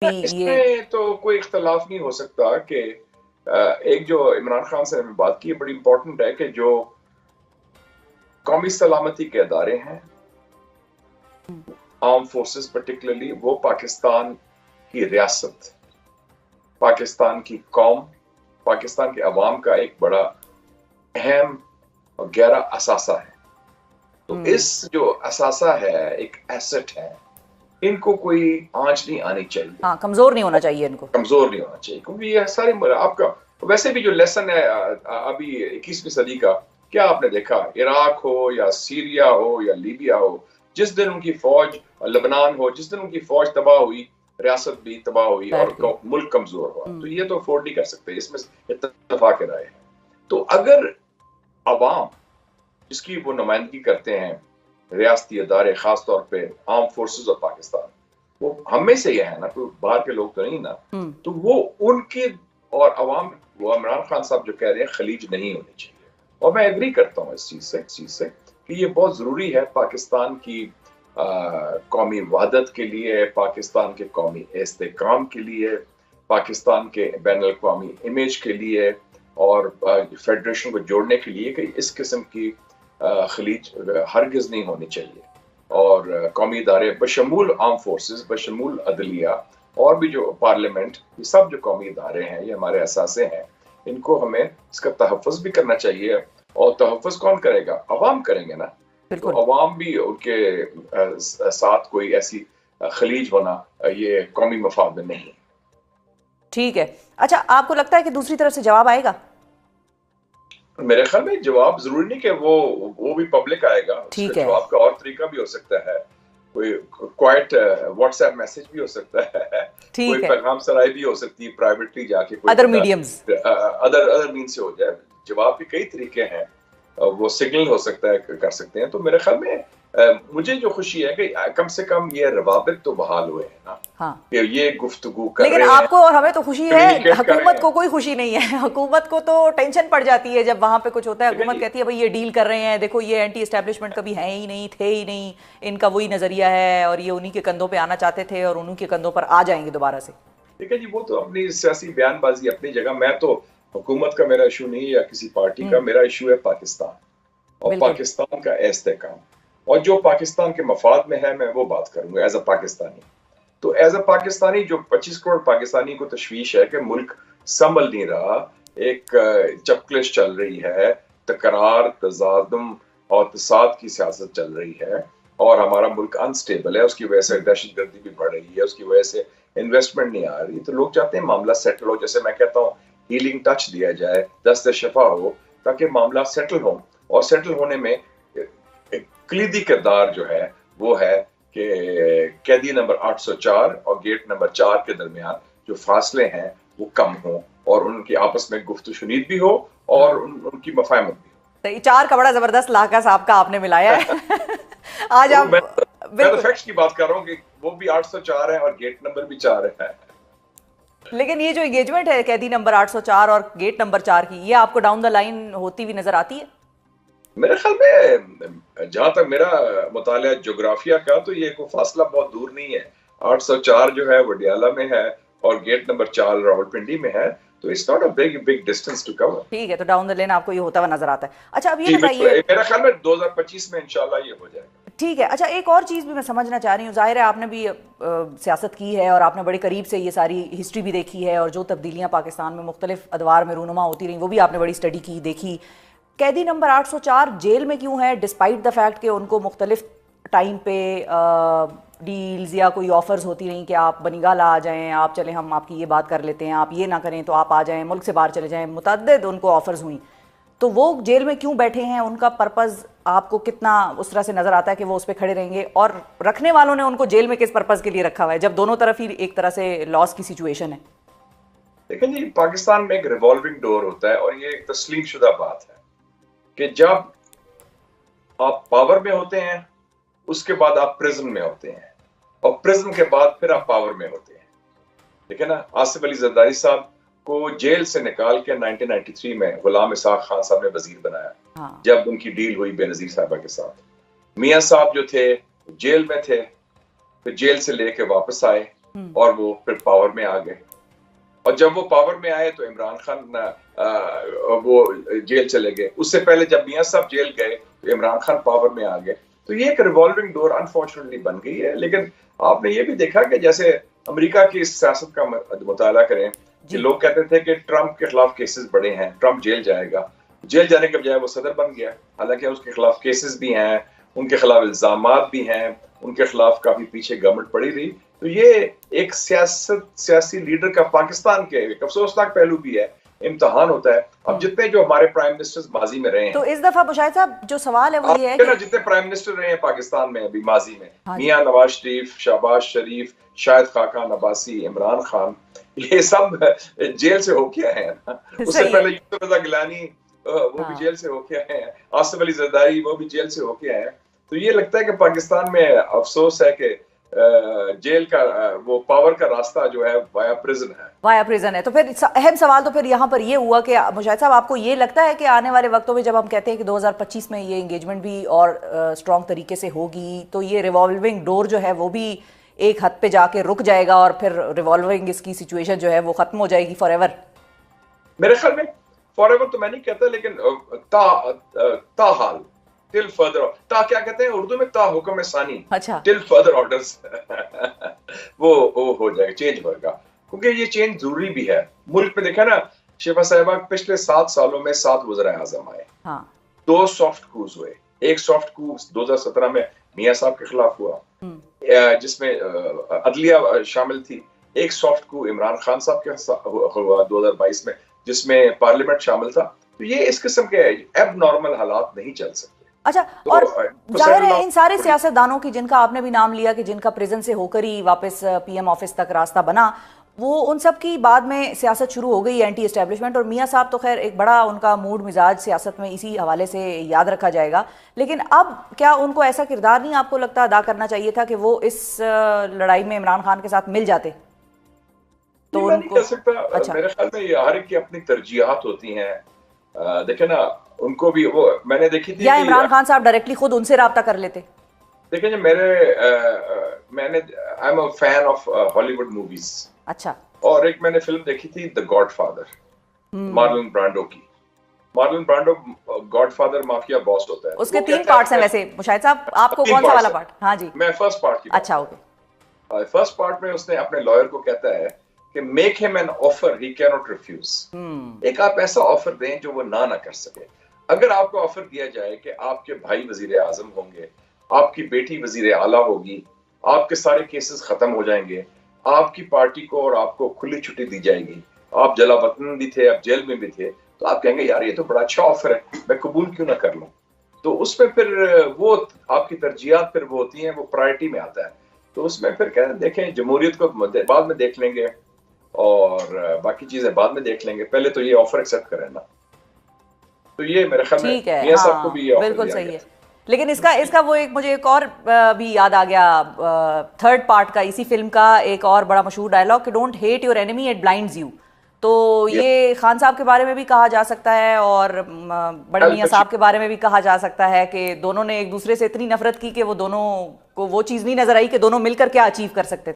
یہ इसमें तो कोई इख्तलाफ नहीं हो सकता कि एक जो इमरान खान से हमें बात की बड़ी इंपॉर्टेंट है कि जो कौमी सलामती के अदारे हैं, आर्म फोर्सेस पर्टिकुलरली, वो पाकिस्तान की रियासत, पाकिस्तान की कौम, पाकिस्तान के अवाम का एक बड़ा अहम और गहरा असासा है। तो इस जो असासा है, एक एसेट है, इनको कोई आंच नहीं आनी चाहिए। हाँ, कमजोर नहीं होना चाहिए इनको, कमजोर नहीं होना चाहिए, क्योंकि ये सारी आपका वैसे भी जो लेसन है अभी 21वीं सदी का, क्या आपने देखा, इराक हो या सीरिया हो या लीबिया हो, जिस दिन उनकी फौज, लेबनान हो, जिस दिन उनकी फौज तबाह हुई, रियासत भी तबाह हुई और मुल्क कमजोर हुआ। तो ये तो अफोर्ड नहीं कर सकते, इसमें इत्तेफाक राय है। तो अगर अवाम जिसकी वो नुमाइंदगी करते हैं, रियासती अदारे, खास तौर पे आर्म फोर्सेस ऑफ पाकिस्तान, वो हम में से ही है ना, कोई बाहर के लोग तो नहीं ना, तो वो उनके और अवाम, वो इमरान खान साहब जो कह रहे हैं खलीज नहीं होनी चाहिए, और मैं एग्री करता हूँ इस चीज से कि ये बहुत जरूरी है पाकिस्तान की कौमी वहदत के लिए, पाकिस्तान के कौमी इस्तेहकाम के लिए, पाकिस्तान के बैनुल अक़वामी इमेज के लिए, और फेडरेशन को जोड़ने के लिए कि इस किस्म की खलीज हरगिज नहीं होनी चाहिए। और कौमी इदारे बशमूल आर्म फोर्सेस, बशमूल अदलिया और भी जो पार्लियामेंट, ये सब जो कौमी इदारे हैं, ये हमारे असासे हैं, इनको हमें इसका तहफ़्फ़ुज़ भी करना चाहिए। और तहफ़्फ़ुज़ कौन करेगा? अवाम करेंगे ना। तो अवाम भी उनके साथ कोई ऐसी खलीज होना ये कौमी मफाद में नहीं। ठीक है। अच्छा, आपको लगता है कि दूसरी तरफ से जवाब आएगा? मेरे ख्याल में जवाब जरूरी नहीं कि वो भी पब्लिक आएगा, जवाब का और तरीका भी हो सकता है, कोई क्वाइट व्हाट्सएप मैसेज भी हो सकता है, कोई पैगाम सराई भी हो सकती है, प्राइवेटली जाके कोई अदर मीडियम्स, अदर मीन से हो जाए। जवाब भी कई तरीके हैं, वो सिग्नल हो सकता है, कर सकते हैं। तो मेरे ख्याल में मुझे जो खुशी है कि कम से कम ये रवाबित तो बहाल हुए हैं ना। हाँ। ये गुफ्तगू कर लेकिन रहे हैं। आपको और हमें तो खुशी है, हुकूमत को कोई खुशी नहीं है। हुकूमत को तो टेंशन पड़ जाती है जब वहां पे कुछ होता है। हुकूमत कहती है भाई ये डील कर रहे हैं, देखो ये एंटी एस्टेब्लिशमेंट कभी है ही नहीं, थे ही नहीं, इनका वही नजरिया है और ये उन्हीं के कंधों पे आना चाहते थे और उन्हीं के कंधों पर आ जाएंगे दोबारा से। ठीक है जी, वो तो अपनी सियासी बयानबाजी अपनी जगह। मैं तो हुकूमत का मेरा इशू नहीं है या किसी पार्टी का, मेरा इशू है पाकिस्तान और पाकिस्तान का इस्तेहकाम, और जो पाकिस्तान के मफाद में है मैं वो बात करूंगा एज अ पाकिस्तानी। तो एज अ पाकिस्तानी जो 25 करोड़ पाकिस्तानी को तशवीश है कि मुल्क संभल नहीं रहा, एक चपकलिश चल रही है, तकरार, तजादुम और तसाद की सियासत चल रही है, और हमारा मुल्क अनस्टेबल है, उसकी वजह से दहशत गर्दी भी बढ़ रही है, उसकी वजह से इन्वेस्टमेंट नहीं आ रही। तो लोग चाहते हैं मामला सेटल हो, जैसे मैं कहता हूँ हीलिंग टच दिया जाए, दस्त शफा हो, ताकि मामला सेटल हो। और सेटल होने में कलीदी किरदार जो है वो है कि कैदी नंबर 804 और गेट नंबर 4 के दरमियान जो फासले हैं वो कम हो, और उनकी आपस में गुफ्तगू शुनीद भी हो और उनकी मफाहमत भी हो। 4 का बड़ा जबरदस्त लाका साहब का आपने मिलाया है। आज तो आप मैं तो फैक्ट्स की बात कर रहा हूँ कि वो भी 804 है और गेट नंबर भी 4 है। लेकिन ये जो एंगेजमेंट है कैदी नंबर 804 और गेट नंबर 4 की, ये आपको डाउन द लाइन होती हुई नजर आती है? मेरे ख्याल में जहां तक मेरा मुतालिया जोग्राफिया का, तो ये कोई फासला बहुत दूर नहीं है। 804 जो है वडियाला में है और गेट नंबर 4 रावलपिंडी में है, तो it's not a big distance to cover. ठीक है, तो डाउन द लाइन आपको ये होता हुआ नजर आता है। अच्छा, अब ये बताइए, मेरा ख्याल में 2025 में इंशाल्लाह ये हो जाएगा। ठीक है। अच्छा, एक और चीज़ भी मैं समझना चाह रही हूँ, जाहिर है आपने भी सियासत की है और आपने बड़े करीब से ये सारी हिस्ट्री भी देखी है, और जो तब्दीलियाँ पाकिस्तान में मुख्तलिफ अदवार में रूनुमा होती रही वो भी आपने बड़ी स्टडी की, देखी। कैदी नंबर 804 जेल में क्यों है, डिस्पाइट द फैक्ट कि उनको मुख्तलिफ टाइम पे डील्स या कोई ऑफर्स होती रही कि आप बनीगाला आ जाएं, आप चलें हम आपकी ये बात कर लेते हैं, आप ये ना करें तो आप आ जाएं, मुल्क से बाहर चले जाएं, मुतअद्दिद उनको ऑफर्स हुई। तो वो जेल में क्यों बैठे हैं, उनका पर्पज़ आपको कितना उस तरह से नज़र आता है कि वो उस पर खड़े रहेंगे, और रखने वालों ने उनको जेल में किस पर्पज़ के लिए रखा हुआ है जब दोनों तरफ ही एक तरह से लॉस की सिचुएशन है? लेकिन जी पाकिस्तान में एक रिवॉल्विंग डोर होता है, और ये एक तस्लीम शुदा बात है कि जब आप पावर में होते हैं उसके बाद आप प्रिजन में होते हैं, और प्रिजन के बाद फिर आप पावर में होते हैं। ठीक है ना। आसिफ अली जरदारी साहब को जेल से निकाल के 1993 में गुलाम इसाक खान साहब ने वजीर बनाया। हाँ। जब उनकी डील हुई बेनजीर साहबा के साथ। मियां साहब जो थे जेल में थे, फिर जेल से लेके वापस आए, اور وہ پھر پاور میں آ گئے. اور جب وہ پاور میں آئے تو عمران خان وہ جیل چلے گئے. اس سے پہلے جب میاں صاحب جیل گئے تو عمران خان پاور میں آ گئے. تو یہ ایک ریوالونگ ڈور انفارچونیٹلی بن گئی ہے. لیکن آپ نے یہ بھی دیکھا کہ جیسے امریکہ کی سیاست کا مطالعہ کریں کہ لوگ کہتے تھے کہ ٹرمپ کے خلاف کیسز بڑے ہیں, ٹرمپ جیل جائے گا. جیل جانے کے بجائے وہ صدر بن گیا, حالانکہ اس کے خلاف کیسز بھی ہیں, ان کے خلاف الزامات بھی ہیں, ان کے خلاف کافی پیچھے گورنمنٹ پڑی رہی. تو یہ ایک سیاسی لیڈر کا پاکستان کے ایک افسوسناک پہلو بھی ہے, امتحان ہوتا ہے. اب جتنے جو ہمارے پرائم منسٹر ماضی میں رہے ہیں, تو اس دفعہ مشاہد صاحب جو سوال ہے وہ یہ ہے کہ جتنے پرائم منسٹر رہے ہیں پاکستان میں ابھی ماضی میں, میاں نواز شریف, شہباز شریف, شاہد خاقان عباسی, عمران خان, یہ سب جیل سے ہو کے آئے ہیں. اس سے پہلے یوسف رضا گیلانی وہ بھی جیل سے ہو کے آئے ہیں, آصف علی زرداری وہ بھی جیل سے ہو کے آئے ہیں. تو یہ لگتا ہے کہ پاکستان میں افسوس ہے کہ جیل کا وہ پاور کا راستہ جو ہے وایا پریزن ہے. وایا پریزن ہے. تو پھر اہم سوال تو پھر یہاں پر یہ ہوا کہ مشاہد صاحب آپ کو یہ لگتا ہے کہ آنے والے وقتوں میں جب ہم کہتے ہیں کہ 2025 میں یہ انگیجمنٹ بھی اور اسٹرانگ طریقے سے ہوگی تو یہ ریوالونگ ڈور جو ہے وہ بھی ایک حد پہ جا کے رک جائے گا اور پھر ریوالونگ اس کی سچویشن جو ہے وہ ختم ہو جائے گی فار ایور؟ میرے خیال میں فار ایور تو میں نہیں کہتا, لیکن تاحال ٹل فردر, تا کیا کہتے ہیں اردو میں, تا حکم ثانی, ٹل فردر آرڈرز وہ ہو جائے گا, چینج ہوئے گا. کیونکہ یہ چینج ضروری بھی ہے. ملک میں دیکھا نا شفا صاحبہ, پچھلے 7 سالوں میں 7 وزراء اعظم آئے, 2 سافٹ کوز ہوئے. ایک سافٹ کو 2017 میں میاں صاحب کے خلاف ہوا جس میں عدلیہ شامل تھی. ایک سافٹ کو عمران خان صاحب کے ہوا 2022 میں جس میں پارلیمنٹ شامل تھا. تو یہ اس قسم کے ایب نارمل حالات نہیں چل سکتے. اچھا, اور ظاہر ہے ان سارے سیاستدانوں کی جن کا آپ نے بھی نام لیا کہ جن کا پریزن سے ہو کر ہی واپس پی ایم آفس تک راستہ بنا, وہ ان سب کی بعد میں سیاست شروع ہو گئی اینٹی اسٹیبلشمنٹ. اور میاں صاحب تو خیر ایک بڑا ان کا موڈ مزاج سیاست میں اسی حوالے سے یاد رکھا جائے گا. لیکن اب کیا ان کو ایسا کردار نہیں آپ کو لگتا ادا کرنا چاہیے تھا کہ وہ اس لڑائی میں عمران خان کے ساتھ مل جاتے؟ تو ان کو میرے خیال میں یہ ہر ایک کی اپنی ترجیحات ہوتی ہیں. دیکھیں نا ان کو بھی وہ میں نے دیکھی تھی, یا عمران خان صاحب ڈائریکٹلی خود ان سے رابطہ کر لیتے؟ دیکھیں جی میں نے I am a fan of ہالی ووڈ موویز. اچھا. اور ایک میں نے فلم دیکھی تھی the God father, Marlene Brando کی. Marlene Brando God father mafia باس ہوتا ہے. اس کے 3 پارٹس ہیں ویسے مشاہد صاحب, آپ کو کون سا والا پارٹ؟ ہاں جی میں فرسٹ پارٹ کی. اچھا اوکے. فرسٹ پارٹ میں اس نے اپنے لائر کو کہتا ہے کہ make him an offer he can not refuse. ایک آپ ایسا آفر دیں جو وہ نہ کر سکے. اگر آپ کو آفر دیا جائے کہ آپ کے بھائی وزیر اعظم ہوں گے, آپ کی بیٹی وزیر اعلیٰ ہوگی, آپ کے سارے کیسز ختم ہو جائیں گے, آپ کی پارٹی کو اور آپ کو کھلی چھٹی دی جائے گی, آپ جلا وطن بھی تھے, آپ جیل میں بھی تھے, تو آپ کہیں گے یار یہ تو بڑا اچھا آفر ہے, میں قبول کیوں نہ کر لوں. تو اس میں پھر وہ آپ کی ترجیحات پھر وہ ہوتی ہیں, وہ پرائرٹی میں آتا ہے. تو اس میں پھر کہتے ہیں دیکھیں جمہوریت کو بعد میں دیکھ لیں گے اور باقی چیزیں بعد میں دیکھ لیں گے, پہلے تو یہ آفر ایکسپٹ کریں نا. تو یہ میرے خیال میں میاں صاحب کو بھی یہ آفر بالکل صحیح ہے. لیکن اس کا وہ ایک مجھے ایک اور بھی یاد آ گیا 3rd پارٹ کا اسی فلم کا, ایک اور بڑا مشہور ڈائلاگ کہ don't hate your enemy it blinds you. تو یہ خان صاحب کے بارے میں بھی کہا جا سکتا ہے اور بڑے میاں صاحب کے بارے میں بھی کہا جا سکتا ہے کہ دونوں نے ایک دوسرے سے اتنی نفرت کی کہ وہ دونوں کو وہ چیز نہیں نظر آئی کہ دونوں مل کر کیا اچیو کر سکتے تھے.